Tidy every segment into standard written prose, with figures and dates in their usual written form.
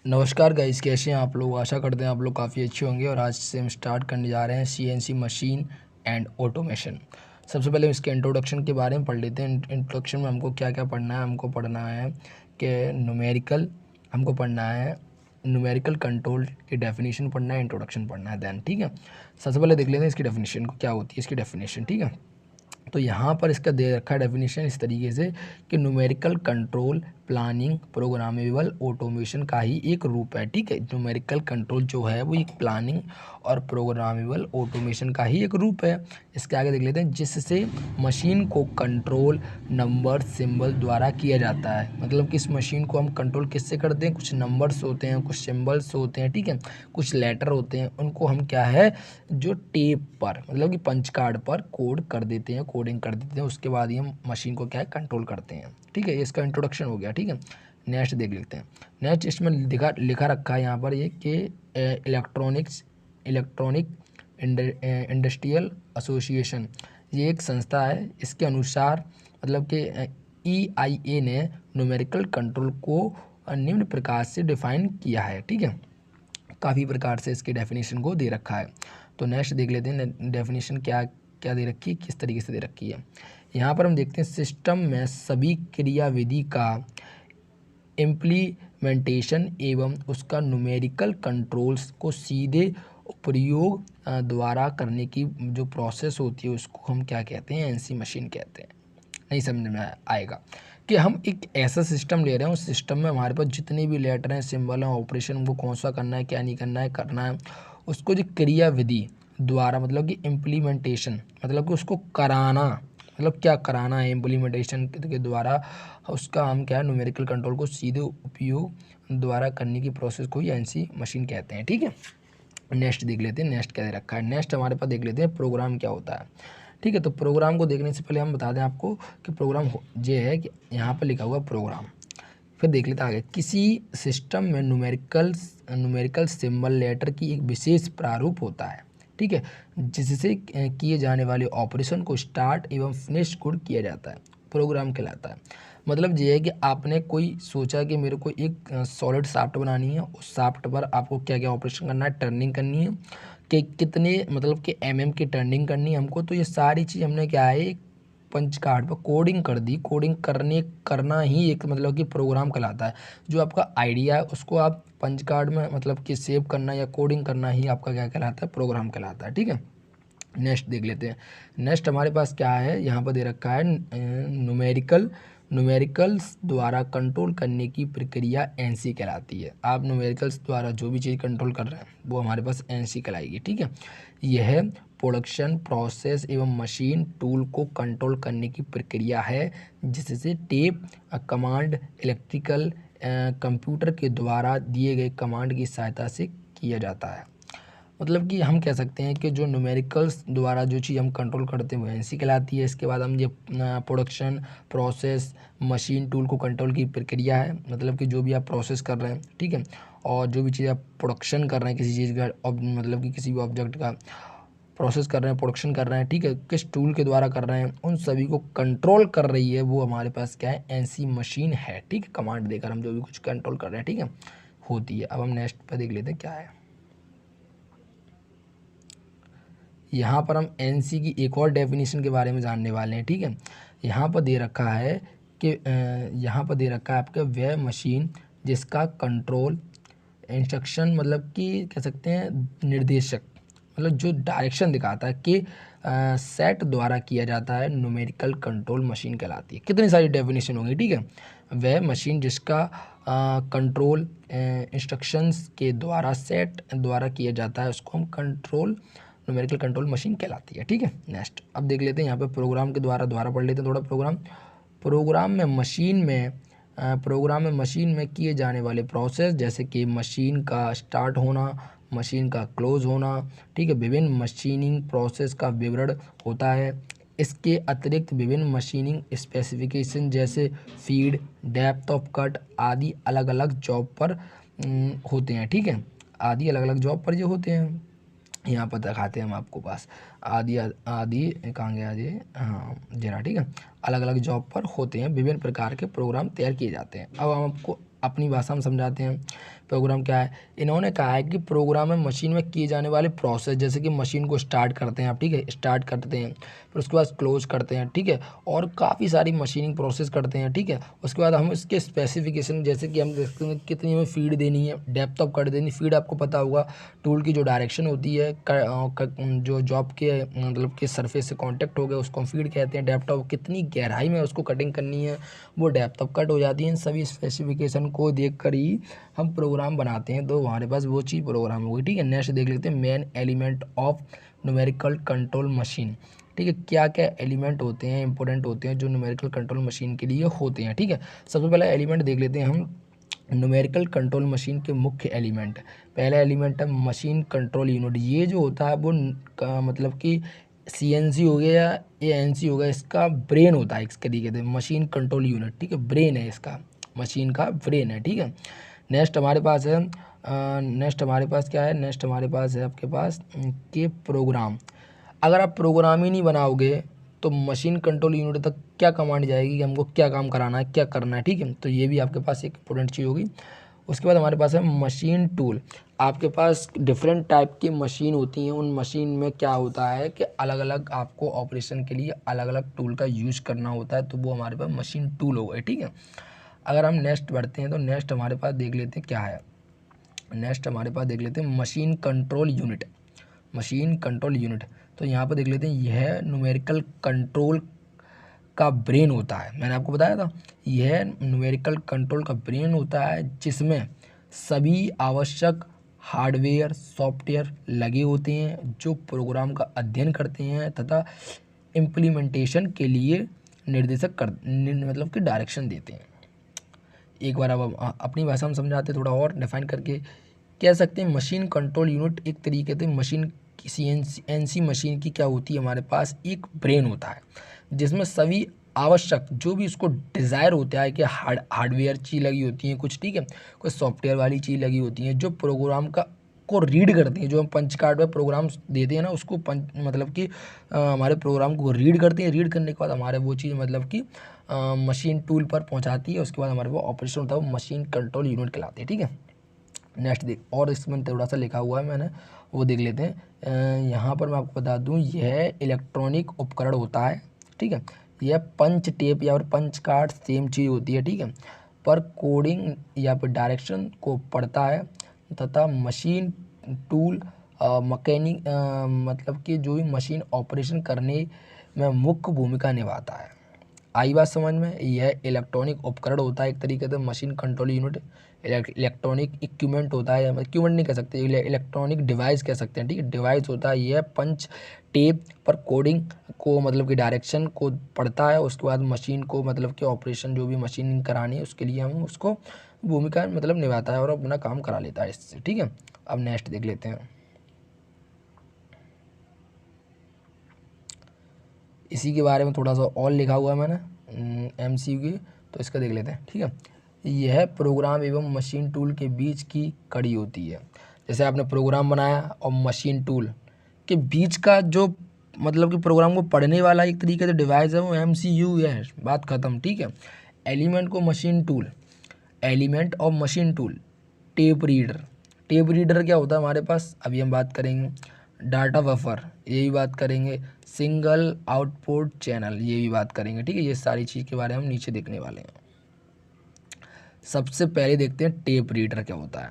नमस्कार गाइस, कैसे हैं आप लोग। आशा करते हैं आप लोग काफ़ी अच्छे होंगे। और आज से हम स्टार्ट करने जा रहे हैं सीएनसी मशीन एंड ऑटोमेशन। सबसे पहले हम इसके इंट्रोडक्शन के बारे में पढ़ लेते हैं। इंट्रोडक्शन में हमको क्या क्या पढ़ना है। हमको पढ़ना है कि न्यूमेरिकल कंट्रोल की डेफिनेशन पढ़ना है, इंट्रोडक्शन पढ़ना है देन। ठीक है, सबसे पहले देख लेते हैं इसकी डेफिनेशन को, क्या होती है इसकी डेफिनेशन। ठीक है, तो यहाँ पर इसका दे रखा है डेफिनेशन इस तरीके से कि numerical control planning programmable automation का ही एक रूप है। ठीक है, न्यूमेरिकल कंट्रोल जो है वो एक प्लानिंग और प्रोग्रामेबल ऑटोमेशन का ही एक रूप है। इसके आगे देख लेते हैं, जिससे मशीन को कंट्रोल नंबर सिंबल द्वारा किया जाता है। मतलब कि इस मशीन को हम कंट्रोल किससे करते हैं, कुछ नंबर्स होते हैं, कुछ सिंबल्स होते हैं, ठीक है, कुछ लेटर होते हैं, उनको हम क्या है जो टेप पर मतलब कि पंच कार्ड पर कोडिंग कर देते हैं। उसके बाद ही हम मशीन को क्या है कंट्रोल करते हैं। ठीक है, ये इसका इंट्रोडक्शन हो गया। ठीक है, नेक्स्ट देख लेते हैं। नेक्स्ट इसमें लिखा रखा है यहाँ पर ये कि इलेक्ट्रॉनिक इंडस्ट्रियल एसोसिएशन, ये एक संस्था है। इसके अनुसार मतलब कि EIA ने न्यूमेरिकल कंट्रोल को निम्न प्रकार से डिफाइन किया है। ठीक है, काफ़ी प्रकार से इसकी डेफिनेशन को दे रखा है। तो नेक्स्ट देख लेते हैं डेफिनेशन क्या क्या दे रखी है, किस तरीके से दे रखी है। यहाँ पर हम देखते हैं, सिस्टम में सभी क्रियाविधि का इम्प्लीमेंटेशन एवं उसका न्यूमेरिकल कंट्रोल्स को सीधे प्रयोग द्वारा करने की जो प्रोसेस होती है उसको हम क्या कहते हैं, एनसी मशीन कहते हैं। नहीं समझ में आएगा कि हम एक ऐसा सिस्टम ले रहे हैं, उस सिस्टम में हमारे पास जितने भी लेटर हैं, सिंबल हैं, ऑपरेशन उनको कौन सा करना है, क्या नहीं करना है, उसको जो क्रियाविधि द्वारा मतलब कि इम्प्लीमेंटेशन मतलब कि उसको कराना, मतलब क्या कराना है इम्प्लीमेंटेशन के द्वारा, उसका हम क्या है न्यूमेरिकल कंट्रोल को सीधे उपयोग द्वारा करने की प्रोसेस को ही एनसी मशीन कहते हैं। ठीक है, नेक्स्ट देख लेते हैं, नेक्स्ट क्या दे रखा है। नेक्स्ट हमारे पास देख लेते हैं प्रोग्राम क्या होता है। ठीक है, तो प्रोग्राम को देखने से पहले हम बता दें आपको कि प्रोग्राम ये है कि यहाँ पर लिखा हुआ प्रोग्राम। फिर देख लेते हैं आगे, किसी सिस्टम में न्यूमेरिकल सिंबल लेटर की एक विशेष प्रारूप होता है। ठीक है, जिससे किए जाने वाले ऑपरेशन को स्टार्ट एवं फिनिश कोड किया जाता है, प्रोग्राम कहलाता है। मतलब ये है कि आपने कोई सोचा कि मेरे को एक सॉलिड शाफ्ट बनानी है, उस शाफ्ट पर आपको क्या क्या ऑपरेशन करना है, टर्निंग करनी है कि कितने मतलब कि की टर्निंग करनी है हमको। तो ये सारी चीज़ हमने क्या है एक पंच कार्ड पर कोडिंग कर दी। कोडिंग करना ही एक मतलब कि प्रोग्राम कहलाता है। जो आपका आइडिया है उसको आप पंच कार्ड में मतलब कि सेव करना या कोडिंग करना ही आपका क्या कहलाता है, प्रोग्राम कहलाता है। ठीक है, नेक्स्ट देख लेते हैं। नेक्स्ट हमारे पास क्या है, यहाँ पर दे रखा है न्यूमेरिकल्स द्वारा कंट्रोल करने की प्रक्रिया एनसी कहलाती है। आप न्यूमेरिकल्स द्वारा जो भी चीज़ कंट्रोल कर रहे हैं वो हमारे पास एनसी कहलाएगी। ठीक है, यह प्रोडक्शन प्रोसेस एवं मशीन टूल को कंट्रोल करने की प्रक्रिया है, जिससे टेप कमांड इलेक्ट्रिकल कंप्यूटर के द्वारा दिए गए कमांड की सहायता से किया जाता है। मतलब कि हम कह सकते हैं कि जो न्यूमेरिकल्स द्वारा जो चीज़ हम कंट्रोल करते हैं वो एनसी कहलाती है। इसके बाद हम ये प्रोडक्शन प्रोसेस मशीन टूल को कंट्रोल की प्रक्रिया है, मतलब कि जो भी आप प्रोसेस कर रहे हैं, ठीक है, और जो भी चीज़ आप प्रोडक्शन कर रहे हैं किसी चीज़ का, मतलब कि किसी भी ऑब्जेक्ट का प्रोसेस कर रहे हैं, प्रोडक्शन कर रहे हैं, ठीक है, किस टूल के द्वारा कर रहे हैं, उन सभी को कंट्रोल कर रही है वो हमारे पास क्या है, एनसी मशीन है। ठीक है, कमांड देकर हम जो भी कुछ कंट्रोल कर रहे हैं, ठीक है, होती है। अब हम नेक्स्ट पर देख लेते हैं क्या है। यहाँ पर हम एनसी की एक और डेफिनेशन के बारे में जानने वाले हैं। ठीक है, यहाँ पर दे रखा है कि यहाँ पर दे रखा है आपका वह मशीन जिसका कंट्रोल इंस्ट्रक्शन मतलब कि कह सकते हैं निर्देशक, मतलब जो डायरेक्शन दिखाता है कि सेट द्वारा किया जाता है, न्यूमेरिकल कंट्रोल मशीन कहलाती है। कितनी सारी डेफिनेशन होंगी। ठीक है, वह मशीन जिसका कंट्रोल इंस्ट्रक्शंस के द्वारा सेट द्वारा किया जाता है उसको हम न्यूमेरिकल कंट्रोल मशीन कहलाती है। ठीक है, नेक्स्ट अब देख लेते हैं यहाँ पे प्रोग्राम के द्वारा पढ़ लेते हैं थोड़ा। प्रोग्राम में मशीन में किए जाने वाले प्रोसेस, जैसे कि मशीन का स्टार्ट होना, मशीन का क्लोज होना, ठीक है, विभिन्न मशीनिंग प्रोसेस का विवरण होता है। इसके अतिरिक्त विभिन्न मशीनिंग स्पेसिफिकेशन जैसे फीड, डेप्थ ऑफ कट आदि अलग अलग जॉब पर होते हैं। ठीक है, आदि अलग अलग जॉब पर जो होते हैं, यहाँ पर दिखाते हैं हम आपको पास आदि आदि कहाँ गया जी, हाँ जरा, ठीक है, अलग अलग जॉब पर होते हैं, विभिन्न प्रकार के प्रोग्राम तैयार किए जाते हैं। अब हम आपको अपनी भाषा में समझाते हैं। प्रोग्राम क्या है, इन्होंने कहा है कि प्रोग्राम में मशीन में किए जाने वाले प्रोसेस, जैसे कि मशीन को स्टार्ट करते हैं आप, ठीक है, स्टार्ट करते हैं, फिर उसके बाद क्लोज करते हैं, ठीक है, और काफ़ी सारी मशीनिंग प्रोसेस करते हैं, ठीक है। उसके बाद हम इसके स्पेसिफिकेशन, जैसे कि हम देखते हैं कितनी हमें फीड देनी है, डेप्थ ऑफ कट देनी, फीड आपको पता होगा टूल की जो डायरेक्शन होती है, जो जॉब के मतलब के सरफेस से कांटेक्ट हो गया उसको हम फीड कहते हैं, डेप्थ ऑफ कितनी गहराई में उसको कटिंग करनी है वो डेप्थ ऑफ कट हो जाती है। इन सभी स्पेसिफिकेशन को देख कर ही हम प्रोग्राम बनाते हैं, तो हमारे पास वो चीज़ प्रोग्राम होगी, ठीक है। नेक्स्ट देख लेते हैं main element of numerical control machine, ठीक है, क्या क्या एलिमेंट होते हैं, इंपॉर्टेंट होते हैं जो न्यूमेरिकल कंट्रोल मशीन के लिए होते हैं, ठीक है। सबसे पहला एलिमेंट देख लेते हैं हम न्यूमेरिकल कंट्रोल मशीन के मुख्य एलिमेंट। पहला एलिमेंट है मशीन कंट्रोल यूनिट, ये जो होता है वो मतलब कि CNC हो गया या ANC हो गया, इसका ब्रेन होता है, इसके तरीके से मशीन कंट्रोल यूनिट, ठीक है, ब्रेन है इसका, मशीन का ब्रेन है, ठीक है। नेक्स्ट हमारे पास है नेक्स्ट हमारे पास क्या है, नेक्स्ट हमारे पास है आपके पास के प्रोग्राम। अगर आप प्रोग्राम ही नहीं बनाओगे तो मशीन कंट्रोल यूनिट तक क्या कमांड जाएगी कि हमको क्या काम कराना है, क्या करना है, ठीक है, तो ये भी आपके पास एक इंपॉर्टेंट चीज़ होगी। उसके बाद हमारे पास है मशीन टूल। आपके पास डिफरेंट टाइप की मशीन होती हैं, उन मशीन में क्या होता है कि अलग अलग आपको ऑपरेशन के लिए अलग अलग टूल का यूज़ करना होता है, तो वो हमारे पास मशीन टूल हो गए, ठीक है। अगर हम नेक्स्ट बढ़ते हैं तो नेक्स्ट हमारे पास देख लेते हैं क्या है, नेक्स्ट हमारे पास देख लेते हैं machine control unit. Machine control unit, तो यहाँ पर देख लेते हैं, यह न्यूमेरिकल कंट्रोल का ब्रेन होता है, मैंने आपको बताया था, यह न्यूमेरिकल कंट्रोल का ब्रेन होता है जिसमें सभी आवश्यक हार्डवेयर सॉफ्टवेयर लगे होते हैं जो प्रोग्राम का अध्ययन करते हैं तथा इम्प्लीमेंटेशन के लिए मतलब कि डायरेक्शन देते हैं। एक बार अब अपनी भाषा में समझाते थोड़ा और डिफाइन करके कह सकते हैं, मशीन कंट्रोल यूनिट एक तरीके से मशीन किसी NC मशीन की क्या होती है, हमारे पास एक ब्रेन होता है जिसमें सभी आवश्यक जो भी उसको डिज़ायर होता है कि हार्डवेयर चीज़ लगी होती हैं कुछ, ठीक है, कुछ सॉफ्टवेयर वाली चीज़ लगी होती हैं जो प्रोग्राम का को रीड करती हैं, जो हम पंच कार्ड में प्रोग्राम देते हैं ना उसको मतलब कि हमारे प्रोग्राम को रीड करती हैं, रीड करने के बाद हमारे वो चीज़ मतलब कि मशीन टूल पर पहुंचाती है, उसके बाद हमारे वो ऑपरेशन होता है, वो मशीन कंट्रोल यूनिट कहलाते हैं, ठीक है। नेक्स्ट देख, और इसमें थोड़ा सा लिखा हुआ है मैंने, वो देख लेते हैं। यहाँ पर मैं आपको बता दूँ, यह इलेक्ट्रॉनिक उपकरण होता है, ठीक है, यह पंच टेप या फिर पंच कार्ड सेम चीज़ होती है, ठीक है, पर कोडिंग या फिर डायरेक्शन को पढ़ता है तथा मशीन टूल मैकेनिक मतलब कि जो भी मशीन ऑपरेशन करने में मुख्य भूमिका निभाता है। आई बात समझ में, यह इलेक्ट्रॉनिक उपकरण होता है एक तरीके से, machine control unit electronic equipment होता है, इक्विपमेंट नहीं कह सकते, इलेक्ट्रॉनिक डिवाइस कह सकते हैं, ठीक है, डिवाइस होता है। यह पंच टेप पर कोडिंग को मतलब कि डायरेक्शन को पढ़ता है, उसके बाद मशीन को मतलब कि ऑपरेशन जो भी मशीनिंग करानी है उसके लिए हम उसको भूमिका मतलब निभाता है और अपना काम करा लेता है इससे, ठीक है। अब नेक्स्ट देख लेते हैं, इसी के बारे में थोड़ा सा और लिखा हुआ है मैंने MCQ की, तो इसका देख लेते हैं, ठीक है। यह प्रोग्राम एवं मशीन टूल के बीच की कड़ी होती है। जैसे आपने प्रोग्राम बनाया और मशीन टूल के बीच का जो मतलब कि प्रोग्राम को पढ़ने वाला एक तरीके से डिवाइस है वो MCU है, बात ख़त्म, ठीक है। एलिमेंट को machine tool, element of machine tool, tape reader. Tape reader क्या होता है हमारे पास, अभी हम बात करेंगे। डाटा बफर, ये भी बात करेंगे। सिंगल आउटपुट चैनल, ये भी बात करेंगे, ठीक है। ये सारी चीज़ के बारे में हम नीचे देखने वाले हैं। सबसे पहले देखते हैं टेप रीडर क्या होता है।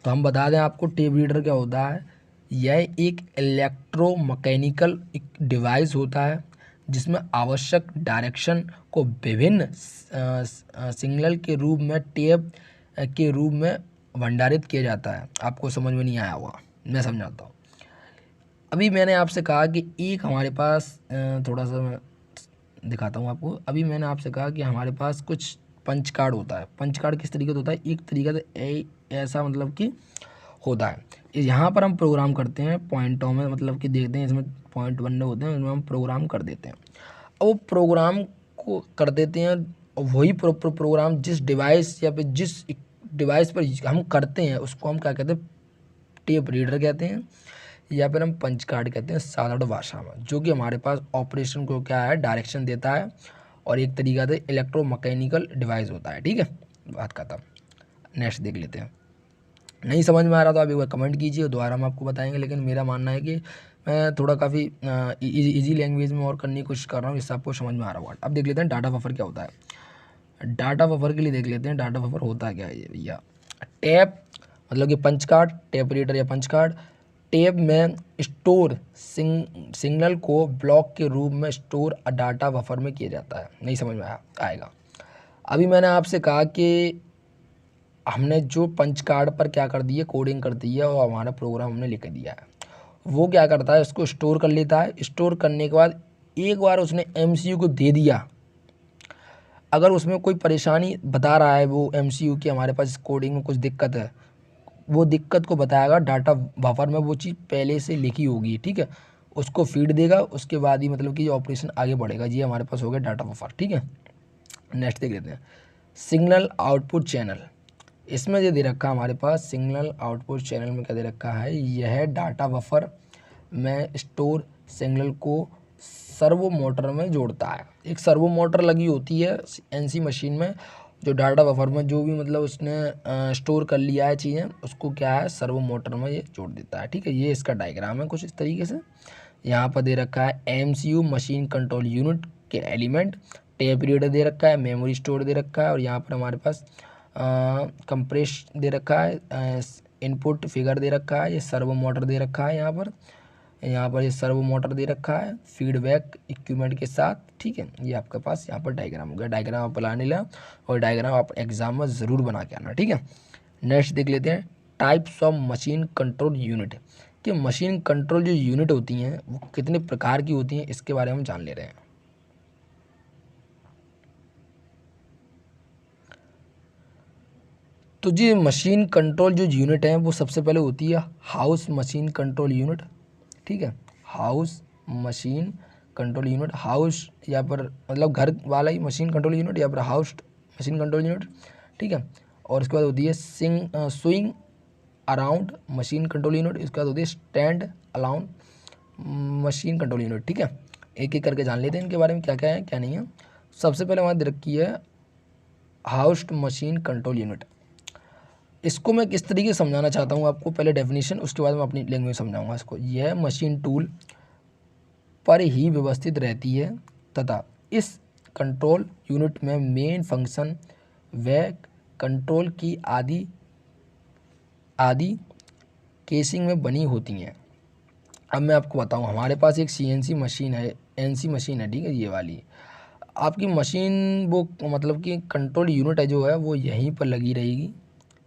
तो हम बता दें आपको टेप रीडर क्या होता है। यह एक इलेक्ट्रोमैकेनिकल डिवाइस होता है जिसमें आवश्यक डायरेक्शन को विभिन्न सिग्नल के रूप में टेप के रूप में भंडारित किया जाता है। आपको समझ में नहीं आया होगा, मैं समझाता हूँ। अभी मैंने आपसे कहा कि एक हमारे पास थोड़ा सा मैं दिखाता हूँ आपको। अभी मैंने आपसे कहा कि हमारे पास कुछ पंच कार्ड होता है। पंच कार्ड किस तरीके से होता है, एक तरीके से ऐसा मतलब कि होता है। यहाँ पर हम प्रोग्राम करते हैं पॉइंटों में, मतलब कि देखते हैं इसमें पॉइंट बनने होते हैं, उनमें हम प्रोग्राम कर देते हैं। अब वो प्रोग्राम को कर देते हैं और वही प्रोग्राम जिस डिवाइस या फिर जिस डिवाइस पर हम करते हैं उसको हम क्या कहते हैं, टेप रीडर कहते हैं या फिर हम पंच कार्ड कहते हैं साधारण भाषा में, जो कि हमारे पास ऑपरेशन को क्या है डायरेक्शन देता है और एक तरीका से इलेक्ट्रोमैकेनिकल डिवाइस होता है, ठीक है, बात खत्म। नेक्स्ट देख लेते हैं। नहीं समझ में आ रहा तो आप एक बार कमेंट कीजिए, दोबारा हम आपको बताएंगे, लेकिन मेरा मानना है कि मैं थोड़ा काफ़ी इजी लैंग्वेज में और करने की कोशिश कर रहा हूँ, जिससे आपको समझ में आ रहा होगा। अब देख लेते हैं डाटा बफर क्या होता है। डाटा बफर के लिए देख लेते हैं डाटा बफर होता क्या है ये भैया। टैप मतलब कि पंच कार्ड, टैप रीडर या पंच कार्ड, टैप में स्टोर सिग्नल को ब्लॉक के रूप में स्टोर डाटा बफर में किया जाता है। नहीं समझ में आएगा। अभी मैंने आपसे कहा कि हमने जो पंच कार्ड पर क्या कर दिया, कोडिंग कर दी है और हमारा प्रोग्राम हमने लिख दिया है। वो क्या करता है, उसको स्टोर कर लेता है। स्टोर करने के बाद एक बार उसने एमसीयू को दे दिया, अगर उसमें कोई परेशानी बता रहा है वो एमसीयू कि हमारे पास कोडिंग में कुछ दिक्कत है, वो दिक्कत को बताएगा डाटा बफर में, वो चीज़ पहले से लिखी होगी, ठीक है। उसको फीड देगा, उसके बाद ही मतलब कि ये ऑपरेशन आगे बढ़ेगा। ये हमारे पास हो गया डाटा बफर, ठीक है। नेक्स्ट देख लेते हैं सिग्नल आउटपुट चैनल। इसमें जो दे रखा है हमारे पास सिग्नल आउटपुट चैनल में क्या दे रखा है, यह डाटा बफर में स्टोर सिग्नल को सर्वो मोटर में जोड़ता है। एक सर्वो मोटर लगी होती है एनसी मशीन में, जो डाटा बफर में जो भी मतलब उसने स्टोर कर लिया है चीज़ें, उसको क्या है सर्वो मोटर में ये जोड़ देता है, ठीक है। ये इसका डायग्राम है कुछ इस तरीके से। यहाँ पर दे रखा है एमसीयू मशीन कंट्रोल यूनिट के एलिमेंट, टेप रीडर दे रखा है, मेमोरी स्टोर दे रखा है, और यहाँ पर हमारे पास कंप्रेस दे रखा है, इनपुट फिगर दे रखा है, ये सर्वो मोटर दे रखा है, यहाँ पर ये सर्वो मोटर दे रखा है फीडबैक इक्विपमेंट के साथ, ठीक है। ये आपके पास यहाँ पर डायग्राम हो गया। डायग्राम आप बनाने ला और डायग्राम आप एग्जाम में ज़रूर बना के आना, ठीक है। नेक्स्ट देख लेते हैं types of machine control unit, कि मशीन कंट्रोल जो यूनिट होती हैं वो कितने प्रकार की होती हैं, इसके बारे में हम जान ले रहे हैं। तो जी मशीन कंट्रोल जो यूनिट है वो सबसे पहले होती है हाउस मशीन कंट्रोल यूनिट, ठीक है। House machine control unit, house या पर मतलब घर वाला ही मशीन कंट्रोल यूनिट, या फिर हाउस मशीन कंट्रोल यूनिट, ठीक है। और उसके बाद होती है swing around machine control unit, इसके बाद होती है स्टैंड अलाउंड मशीन कंट्रोल यूनिट, ठीक है। एक एक करके जान लेते हैं इनके बारे में क्या क्या है क्या नहीं है। सबसे पहले हमारे दे रखी है हाउस मशीन कंट्रोल यूनिट। इसको मैं किस तरीके से समझाना चाहता हूँ आपको, पहले डेफिनेशन, उसके बाद मैं अपनी लैंग्वेज समझाऊंगा इसको। यह मशीन टूल पर ही व्यवस्थित रहती है तथा इस कंट्रोल यूनिट में मेन फंक्शन व कंट्रोल की आदि आदि केसिंग में बनी होती हैं। अब मैं आपको बताऊं, हमारे पास एक सीएनसी मशीन है, एनसी मशीन है, ठीक है, ये वाली आपकी मशीन, वो मतलब कि कंट्रोल यूनिट है जो है वो यहीं पर लगी रहेगी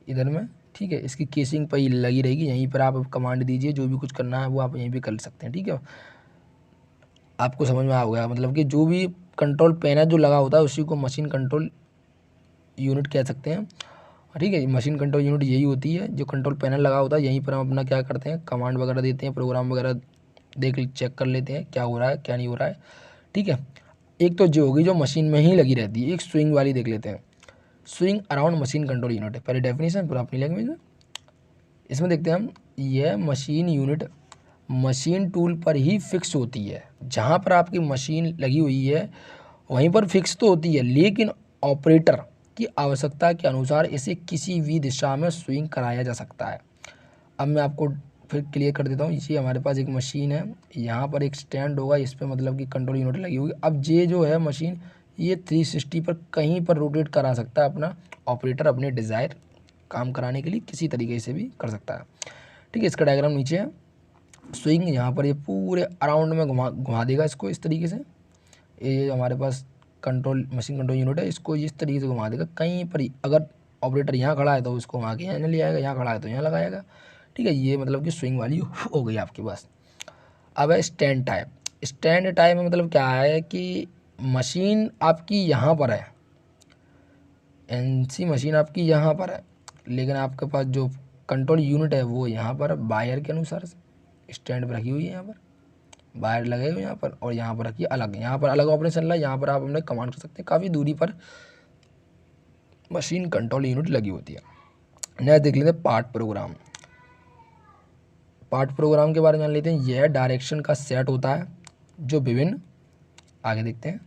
इधर में, ठीक है। इसकी केसिंग पर ही लगी रहेगी, यहीं पर आप कमांड दीजिए, जो भी कुछ करना है वो आप यहीं पे कर सकते हैं, ठीक है। आपको समझ में आ गया, मतलब कि जो भी कंट्रोल पैनल जो लगा होता है उसी को मशीन कंट्रोल यूनिट कह सकते हैं, ठीक है। मशीन कंट्रोल यूनिट यही होती है, जो कंट्रोल पैनल लगा होता है यहीं पर हम अपना क्या करते हैं, कमांड वगैरह देते हैं, प्रोग्राम वगैरह चेक कर लेते हैं क्या हो रहा है क्या नहीं हो रहा है, ठीक है। एक तो जो होगी जो मशीन में ही लगी रहती है। एक स्विंग वाली देख लेते हैं, swing around machine control unit है, पहले डेफिनेशन पूरा अपनी लैंग्वेज में। इसमें देखते हैं हम, यह मशीन यूनिट मशीन टूल पर ही फिक्स होती है। जहाँ पर आपकी मशीन लगी हुई है वहीं पर फिक्स तो होती है, लेकिन ऑपरेटर की आवश्यकता के अनुसार इसे किसी भी दिशा में स्विंग कराया जा सकता है। अब मैं आपको फिर क्लियर कर देता हूँ। ये हमारे पास एक मशीन है, यहाँ पर एक स्टैंड होगा, इस पर मतलब कि कंट्रोल यूनिट लगी होगी। अब ये जो है मशीन, ये 360 पर कहीं पर रोटेट करा सकता है अपना ऑपरेटर, अपने डिज़ायर काम कराने के लिए किसी तरीके से भी कर सकता है, ठीक है। इसका डायग्राम नीचे है। स्विंग यहाँ पर ये पूरे अराउंड में घुमा घुमा देगा इसको इस तरीके से। ये हमारे पास कंट्रोल मशीन कंट्रोल यूनिट है, इसको इस तरीके से घुमा देगा कहीं पर ही। अगर ऑपरेटर यहाँ खड़ा है तो उसको वहाँ के यहाँ ले आएगा, यहाँ खड़ा है तो यहाँ लगाएगा, ठीक है। ये मतलब कि स्विंग वाली हो गई आपके पास। अब है स्टैंड टाइप। स्टैंड टाइप में मतलब क्या है कि मशीन आपकी यहाँ पर है, एनसी मशीन आपकी यहाँ पर है, लेकिन आपके पास जो कंट्रोल यूनिट है वो यहाँ पर वायर के अनुसार स्टैंड पर रखी हुई है। यहाँ पर वायर लगे हुए यहाँ पर, और यहाँ पर रखिए अलग, यहाँ पर अलग ऑपरेशन चल रहा है, यहाँ पर आप अपने कमांड कर सकते हैं। काफ़ी दूरी पर मशीन कंट्रोल यूनिट लगी होती है। नेक्स्ट देख लेते हैं पार्ट प्रोग्राम। पार्ट प्रोग्राम के बारे में जान लेते हैं। यह डायरेक्शन का सेट होता है जो विभिन्न, आगे देखते हैं,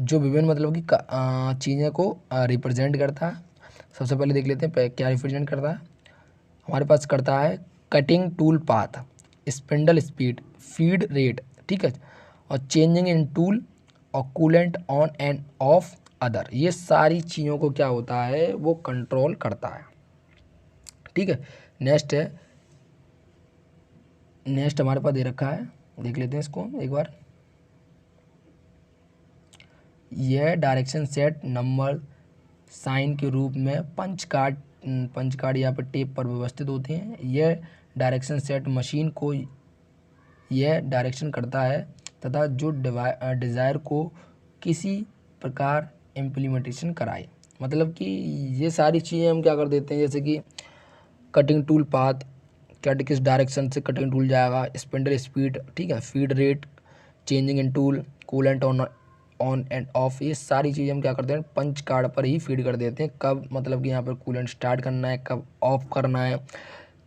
जो विभिन्न मतलब कि चीज़ें को रिप्रेजेंट करता है। सबसे पहले देख लेते हैं क्या रिप्रेजेंट करता है। हमारे पास करता है cutting tool path, spindle speed, feed rate, ठीक है, और चेंजिंग इन टूल और coolant on end of other, ये सारी चीज़ों को क्या होता है वो कंट्रोल करता है। ठीक है, नेक्स्ट है, नेक्स्ट हमारे पास दे रखा है, देख लेते हैं इसको एक बार। यह डायरेक्शन सेट नंबर साइन के रूप में पंच कार्ड या फिर टेप पर व्यवस्थित होते हैं। यह डायरेक्शन सेट मशीन को यह डायरेक्शन करता है तथा जो डिज़ायर को किसी प्रकार इम्प्लीमेंटेशन कराए। मतलब कि ये सारी चीज़ें हम क्या कर देते हैं, जैसे कि कटिंग टूल पाथ, किस डायरेक्शन से कटिंग टूल जाएगा, स्पिंडल स्पीड, ठीक है, feed rate, changing in tool, coolant on end of, ये सारी चीज़ें हम क्या करते हैं पंच कार्ड पर ही फीड कर देते हैं। कब मतलब कि यहाँ पर कूलेंट स्टार्ट करना है, कब ऑफ करना है,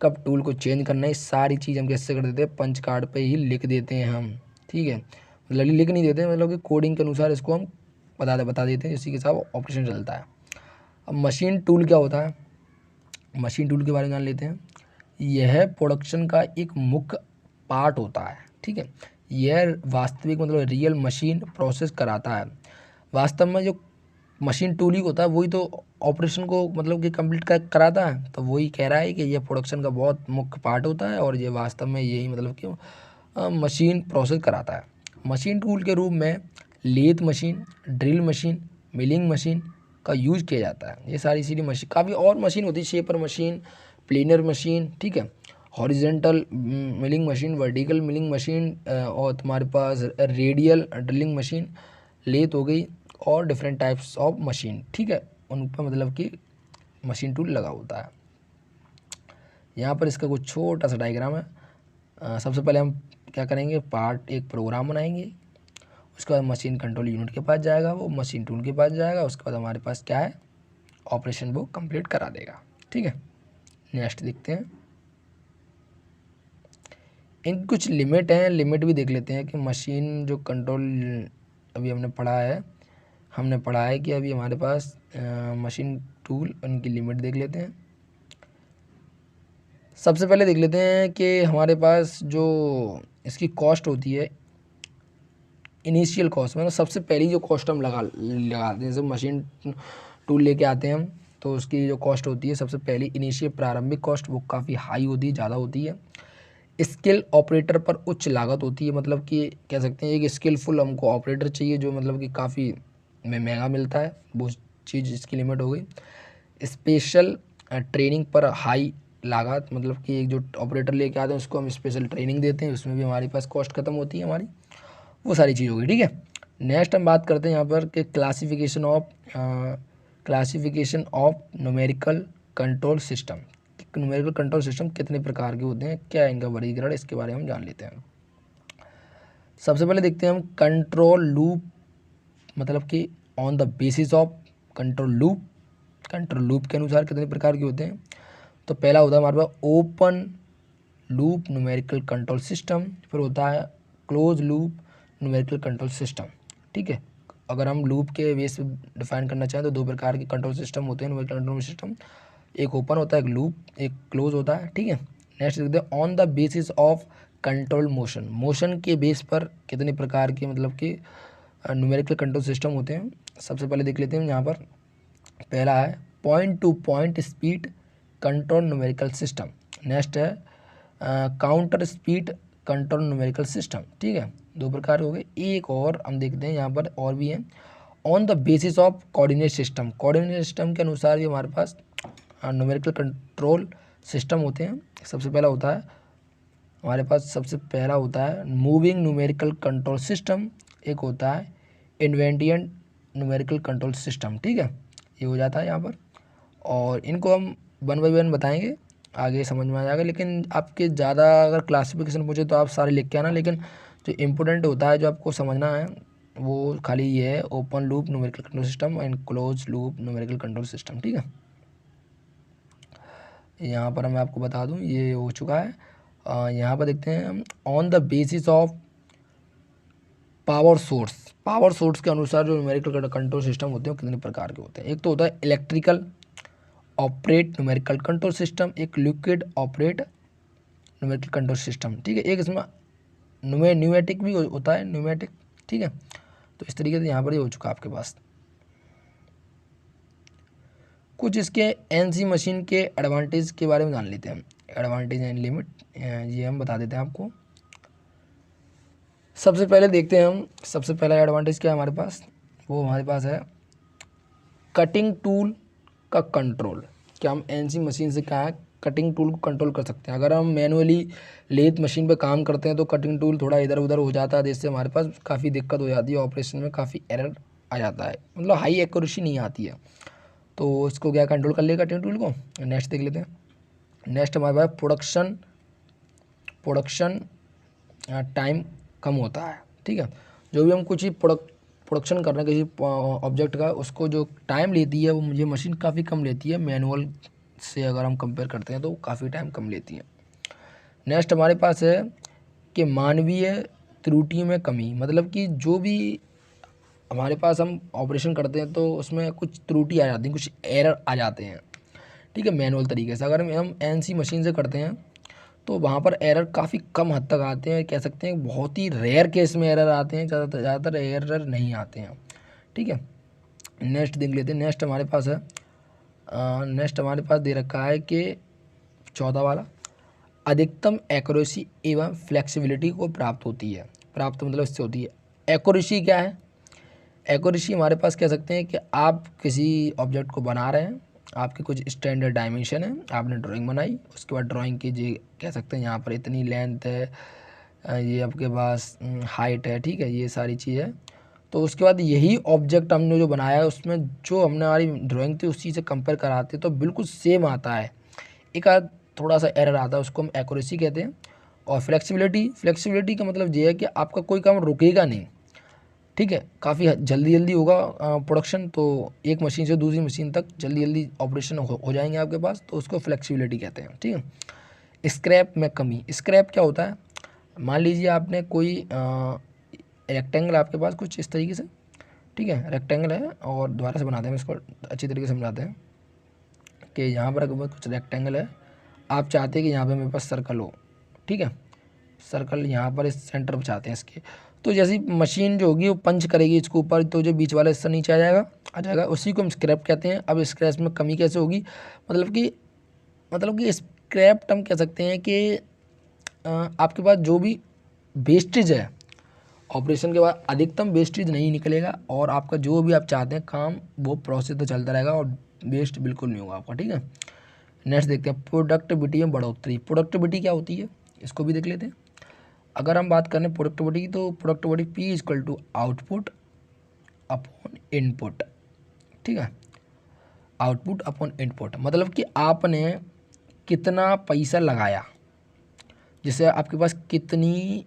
कब टूल को चेंज करना है, सारी चीज़ हम कैसे कर देते हैं पंच कार्ड पे ही लिख देते हैं हम। ठीक है, मतलब लिख नहीं देते, मतलब कि कोडिंग के अनुसार इसको हम बता देते हैं, इसी के साथ ऑपरेशन चलता है। अब मशीन टूल क्या होता है, मशीन टूल के बारे में जान लेते हैं। यह प्रोडक्शन का एक मुख्य पार्ट होता है। ठीक है, यह वास्तविक मतलब रियल मशीन प्रोसेस कराता है। वास्तव में जो मशीन टूल ही होता है वही तो ऑपरेशन को मतलब कि कंप्लीट कराता है। तो वही कह रहा है कि यह प्रोडक्शन का बहुत मुख्य पार्ट होता है और ये वास्तव में यही मतलब कि मशीन प्रोसेस कराता है। मशीन टूल के रूप में lathe machine, drill machine, milling machine का यूज किया जाता है। ये सारी सीधी मशीन, काफ़ी और मशीन होती है, शेपर मशीन, प्लेनर मशीन, ठीक है, horizontal milling machine, vertical milling machine, और तुम्हारे पास रेडियल ड्रिलिंग मशीन, लेथ हो गई, और डिफरेंट टाइप्स ऑफ मशीन। ठीक है, उन पर मतलब कि मशीन टूल लगा होता है। यहाँ पर इसका कुछ छोटा सा डायग्राम है। सबसे पहले हम क्या करेंगे, पार्ट एक प्रोग्राम बनाएंगे, उसके बाद मशीन कंट्रोल यूनिट के पास जाएगा, वो मशीन टूल के पास जाएगा, उसके बाद हमारे पास क्या है ऑपरेशन वो कंप्लीट करा देगा। ठीक है, नेक्स्ट देखते हैं, इन कुछ लिमिट हैं, लिमिट भी देख लेते हैं कि मशीन जो कंट्रोल अभी हमने पढ़ा है कि अभी हमारे पास मशीन टूल, उनकी लिमिट देख लेते हैं। सबसे पहले देख लेते हैं कि हमारे पास जो इसकी कॉस्ट होती है, इनिशियल कॉस्ट, मतलब सबसे पहली जो कॉस्ट हम लगाते हैं, जैसे मशीन टूल लेके आते हैं हम, तो उसकी जो कॉस्ट होती है सबसे पहली इनिशियल प्रारंभिक कॉस्ट, वो काफ़ी हाई होती है, ज़्यादा होती है। स्किल ऑपरेटर पर उच्च लागत होती है, मतलब कि कह सकते हैं एक स्किलफुल हमको ऑपरेटर चाहिए जो मतलब कि काफ़ी महंगा मिलता है, वो चीज़ इसकी लिमिट हो गई। स्पेशल ट्रेनिंग पर हाई लागत, मतलब कि एक जो ऑपरेटर लेके आते हैं उसको हम स्पेशल ट्रेनिंग देते हैं, उसमें भी हमारे पास कॉस्ट खत्म होती है हमारी, वो सारी चीज़ होगी। ठीक है, नेक्स्ट हम बात करते हैं यहाँ पर कि classification of numerical control system. Numerical control system कितने प्रकार के होते हैं, क्या इनका वर्गीकरण, इसके बारे में हम जान लेते हैं। सबसे पहले देखते हैं हम कंट्रोल लूप, मतलब कि on the basis of control loop के अनुसार कितने प्रकार के होते हैं। तो पहला होता है हमारे पास open loop numerical control system, फिर होता है close loop numerical control system. ठीक है, अगर हम लूप के बेस पे डिफाइन करना चाहें तो दो प्रकार के कंट्रोल सिस्टम होते हैं न्यूमेरिकल कंट्रोल सिस्टम, एक ओपन होता है, एक लूप, एक क्लोज होता है। ठीक है, नेक्स्ट देखते हैं on the basis of control motion के बेस पर कितने प्रकार के मतलब कि न्यूमेरिकल कंट्रोल सिस्टम होते हैं। सबसे पहले देख लेते हैं यहाँ पर, पहला है point to point speed control numerical system, next है counter speed control numerical system. ठीक है, दो प्रकार हो गए। एक और हम देखते हैं यहाँ पर और भी है, on the basis of coordinate system, coordinate system के अनुसार भी हमारे पास न्यूमेरिकल कंट्रोल सिस्टम होते हैं। सबसे पहला होता है हमारे पास, सबसे पहला होता है मूविंग न्यूमेरिकल कंट्रोल सिस्टम, एक होता है इन्वेंटिएंट न्यूमेरिकल कंट्रोल सिस्टम। ठीक है, ये हो जाता है यहाँ पर, और इनको हम वन बाई वन बताएंगे, आगे समझ में आ जाएगा। लेकिन आपके ज़्यादा अगर क्लासिफिकेशन पूछे तो आप सारे लिख के आना, लेकिन जो इम्पोर्टेंट होता है जो आपको समझना है वो खाली ये है, open loop numerical control system and close loop numerical control system. ठीक है, यहाँ पर मैं आपको बता दूँ ये हो चुका है। यहाँ पर देखते हैं हम on the basis of power source के अनुसार जो न्यूमेरिकल कंट्रोल सिस्टम होते हैं वो कितने प्रकार के होते हैं। एक तो होता है electrical operate numerical control system, एक liquid operate numerical control system, ठीक है। एक इसमें न्यूमेटिक भी होता है, न्यूमेटिक, ठीक है। तो इस तरीके से यहाँ पर ये हो चुका आपके पास। कुछ इसके एनसी मशीन के एडवांटेज के बारे में जान लेते हैं। एडवांटेज एंड लिमिट ये हम बता देते हैं आपको। सबसे पहले देखते हैं हम, सबसे पहला एडवांटेज क्या है हमारे पास, वो हमारे पास है कटिंग टूल का कंट्रोल। क्या हम एनसी मशीन से क्या है कटिंग टूल को कंट्रोल कर सकते हैं। अगर हम मैनुअली लेथ मशीन पे काम करते हैं तो कटिंग टूल थोड़ा इधर उधर हो जाता है, जिससे हमारे पास काफ़ी दिक्कत हो जाती है, ऑपरेशन में काफ़ी एरर आ जाता है, मतलब हाई एक्यूरेसी नहीं आती है। तो इसको क्या कंट्रोल कर लेगा कटिंग टूल को। नेक्स्ट देख लेते हैं। नेक्स्ट हमारे पास प्रोडक्शन टाइम कम होता है, ठीक है। जो भी हम कुछ ही प्रोडक्शन कर रहे हैं किसी ऑब्जेक्ट का, उसको जो टाइम लेती है वो मुझे मशीन काफ़ी कम लेती है, मैनुअल से अगर हम कंपेयर करते हैं तो काफ़ी टाइम कम लेती है। नेक्स्ट हमारे पास है कि मानवीय त्रुटियों में कमी, मतलब कि जो भी हमारे पास हम ऑपरेशन करते हैं तो उसमें कुछ त्रुटि आ जाती है, कुछ एरर आ जाते हैं, ठीक है, मैनुअल तरीके से। अगर हम एनसी मशीन से करते हैं तो वहाँ पर एरर काफ़ी कम हद तक आते हैं, कह सकते हैं बहुत ही रेयर केस में एरर आते हैं, ज़्यादातर एरर नहीं आते हैं, ठीक है। नेक्स्ट देख लेते हैं। नेक्स्ट हमारे पास दे रखा है कि 14 वाला अधिकतम एक्यूरेसी एवं फ्लेक्सिबिलिटी को प्राप्त होती है। प्राप्त मतलब इससे होती है। एक्यूरेसी क्या है, एक्यूरेसी हमारे पास कह सकते हैं कि आप किसी ऑब्जेक्ट को बना रहे हैं, आपके कुछ स्टैंडर्ड डायमेंशन है, आपने ड्राइंग बनाई, उसके बाद ड्राइंग की जी कह सकते हैं यहाँ पर इतनी लेंथ है, ये आपके पास हाइट है, ठीक है, ये सारी चीज़ है। तो उसके बाद यही ऑब्जेक्ट हमने जो बनाया है उसमें जो हमने हमारी ड्राइंग थी उस चीज़ से कंपेयर कराते तो बिल्कुल सेम आता है, एक आध थोड़ा सा एरर आता है, उसको हम एक्यूरेसी कहते हैं। और फ्लेक्सिबिलिटी का मतलब ये है कि आपका कोई काम रुकेगा नहीं, ठीक है, काफ़ी जल्दी होगा प्रोडक्शन, तो एक मशीन से दूसरी मशीन तक जल्दी ऑपरेशन हो जाएंगे आपके पास, तो उसको फ्लेक्सिबिलिटी कहते हैं, ठीक है। स्क्रैप में कमी, स्क्रैप क्या होता है, मान लीजिए आपने कोई रेक्टेंगल आपके पास कुछ इस तरीके से, ठीक है, रेक्टेंगल है, और दोबारा से बनाते हैं इसको अच्छी तरीके से समझाते हैं कि यहाँ पर अगर कुछ रेक्टेंगल है, आप चाहते हैं कि यहाँ पे मेरे पास सर्कल हो, ठीक है, सर्कल यहाँ पर इस सेंटर पर चाहते हैं इसके, तो जैसी मशीन जो होगी वो पंच करेगी इसके ऊपर, तो जो बीच वाला हिस्सा नीचे आ जाएगा, उसी को हम स्क्रैप कहते हैं। अब स्क्रैप में कमी कैसे होगी, मतलब कि स्क्रैप हम कह सकते हैं कि आपके पास जो भी वेस्टेज है ऑपरेशन के बाद अधिकतम वेस्टेज नहीं निकलेगा, और आपका जो भी आप चाहते हैं काम वो प्रोसेस तो चलता रहेगा और वेस्ट बिल्कुल नहीं होगा आपका, ठीक है। नेक्स्ट देखते हैं प्रोडक्टिविटी में बढ़ोतरी। प्रोडक्टिविटी क्या होती है इसको भी देख लेते हैं। अगर हम बात करें प्रोडक्टिविटी की तो productivity P equal to output upon input, ठीक है, आउटपुट अपॉन इनपुट, मतलब कि आपने कितना पैसा लगाया, जिससे आपके पास कितनी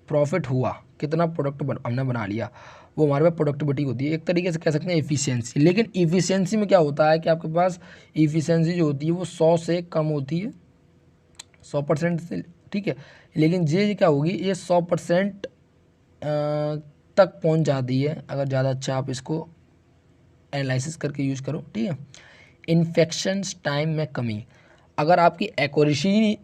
प्रॉफिट हुआ, कितना प्रोडक्ट हमने बना लिया, वो हमारे पास प्रोडक्टिविटी होती है। एक तरीके से कह सकते हैं एफिशिएंसी। लेकिन एफिशिएंसी में क्या होता है कि आपके पास एफिशिएंसी जो होती है वो 100 से कम होती है, 100% से, ठीक है। लेकिन ये क्या होगी, ये 100% तक पहुंच जाती है अगर ज़्यादा अच्छा आप इसको एनालिसिस करके यूज़ करो, ठीक है। इन्फेक्शन टाइम में कमी, अगर आपकी एक्यूरेसी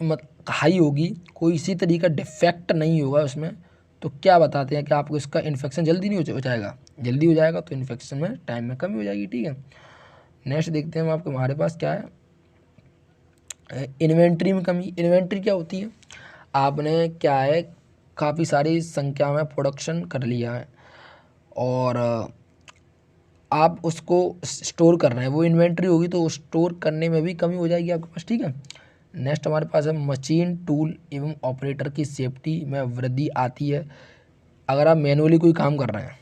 हाई होगी, कोई इसी तरीके का डिफेक्ट नहीं होगा उसमें, तो क्या बताते हैं कि आपको इसका इन्फेक्शन जल्दी नहीं हो जाएगा, जल्दी हो जाएगा, तो इन्फेक्शन में टाइम में कमी हो जाएगी, ठीक है। नेक्स्ट देखते हैं हम आपके हमारे पास क्या है, इन्वेंट्री में कमी। इन्वेंट्री क्या होती है, आपने क्या है काफ़ी सारी संख्या में प्रोडक्शन कर लिया है और आप उसको स्टोर कर रहे हैं, वो इन्वेंट्री होगी, तो स्टोर करने में भी कमी हो जाएगी आपके पास, ठीक है। नेक्स्ट हमारे पास है मशीन टूल एवं ऑपरेटर की सेफ्टी में वृद्धि आती है। अगर आप मैनुअली कोई काम कर रहे हैं,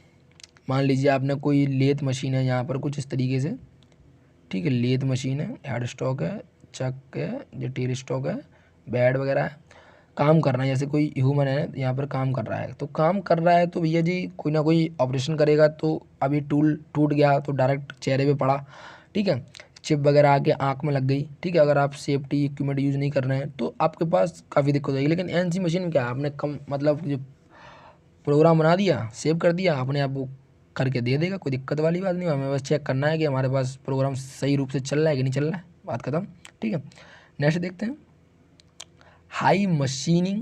मान लीजिए आपने कोई लेथ मशीन है यहाँ पर कुछ इस तरीके से, ठीक है, लेथ मशीन है, हेड स्टॉक है, चक है, जो टेल स्टॉक है, बेड वगैरह है, काम कर रहा है, जैसे कोई ह्यूमन है यहाँ पर काम कर रहा है, तो काम कर रहा है तो भैया जी कोई ना कोई ऑपरेशन करेगा, तो अभी टूल टूट गया तो डायरेक्ट चेहरे पे पड़ा, ठीक है, चिप वगैरह आके आँख में लग गई, ठीक है। अगर आप सेफ्टी इक्विपमेंट यूज़ नहीं कर रहे हैं तो आपके पास काफ़ी दिक्कत होगी। लेकिन एनसी मशीन में क्या है, आपने कम मतलब जो प्रोग्राम बना दिया, सेव कर दिया, अपने आप वो करके दे देगा, कोई दिक्कत वाली बात नहीं। हमें बस चेक करना है कि हमारे पास प्रोग्राम सही रूप से चल रहा है कि नहीं चल रहा है, बात खत्म। ठीक है, नेक्स्ट देखते हैं। हाई मशीनिंग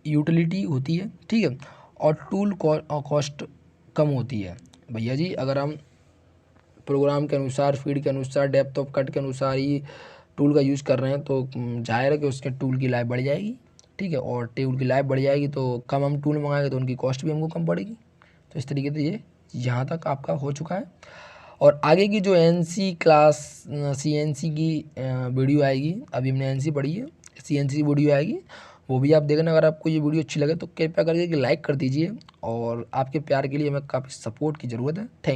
यूटिलिटी होती है, ठीक है, और टूल कॉस्ट कम होती है। भैया जी अगर हम प्रोग्राम के अनुसार, फीड के अनुसार, डेप्थ ऑफ कट के अनुसार ही टूल का यूज़ कर रहे हैं तो जाहिर है कि उसके टूल की लाइफ बढ़ जाएगी। ठीक है, और टूल की लाइफ बढ़ जाएगी तो कम हम टूल मंगाएंगे तो उनकी कॉस्ट भी हमको कम पड़ेगी। तो इस तरीके से ये यहाँ तक आपका हो चुका है। और आगे की जो एनसी क्लास सीएनसी की वीडियो आएगी, अभी हमने एनसी पढ़ी है, सीएनसी की वीडियो आएगी, वो भी आप देखना। अगर आपको ये वीडियो अच्छी लगे तो कृपया करके लाइक कर दीजिए, और आपके प्यार के लिए हमें काफ़ी सपोर्ट की ज़रूरत है। थैंक